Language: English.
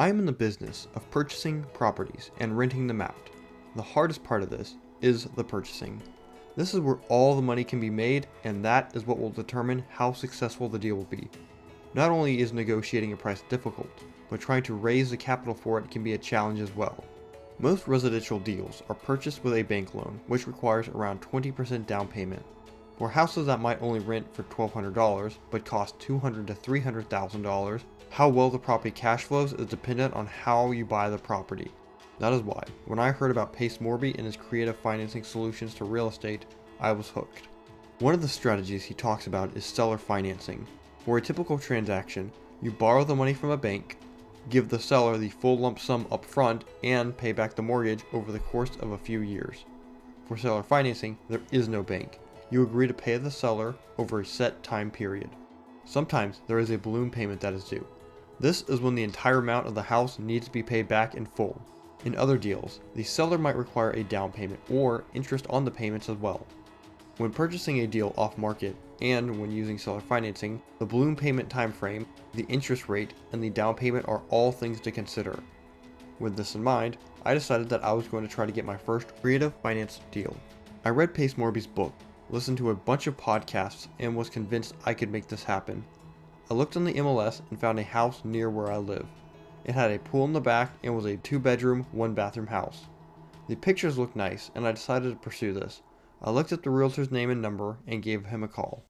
I am in the business of purchasing properties and renting them out. The hardest part of this is the purchasing. This is where all the money can be made, and that is what will determine how successful the deal will be. Not only is negotiating a price difficult, but trying to raise the capital for it can be a challenge as well. Most residential deals are purchased with a bank loan, which requires around 20% down payment. For houses that might only rent for $1,200 but cost $200,000 to $300,000, how well the property cash flows is dependent on how you buy the property. That is why, when I heard about Pace Morby and his creative financing solutions to real estate, I was hooked. One of the strategies he talks about is seller financing. For a typical transaction, you borrow the money from a bank, give the seller the full lump sum up front, and pay back the mortgage over the course of a few years. For seller financing, there is no bank. You agree to pay the seller over a set time period. Sometimes there is a balloon payment that is due. This is when the entire amount of the house needs to be paid back in full. In other deals, the seller might require a down payment or interest on the payments as well. When purchasing a deal off market and when using seller financing, the balloon payment time frame, the interest rate, and the down payment are all things to consider. With this in mind, I decided that I was going to try to get my first creative finance deal. I read Pace Morby's book, listened to a bunch of podcasts, and was convinced I could make this happen. I looked on the MLS and found a house near where I live. It had a pool in the back and was a 2-bedroom, 1-bathroom house. The pictures looked nice, and I decided to pursue this. I looked up the realtor's name and number and gave him a call.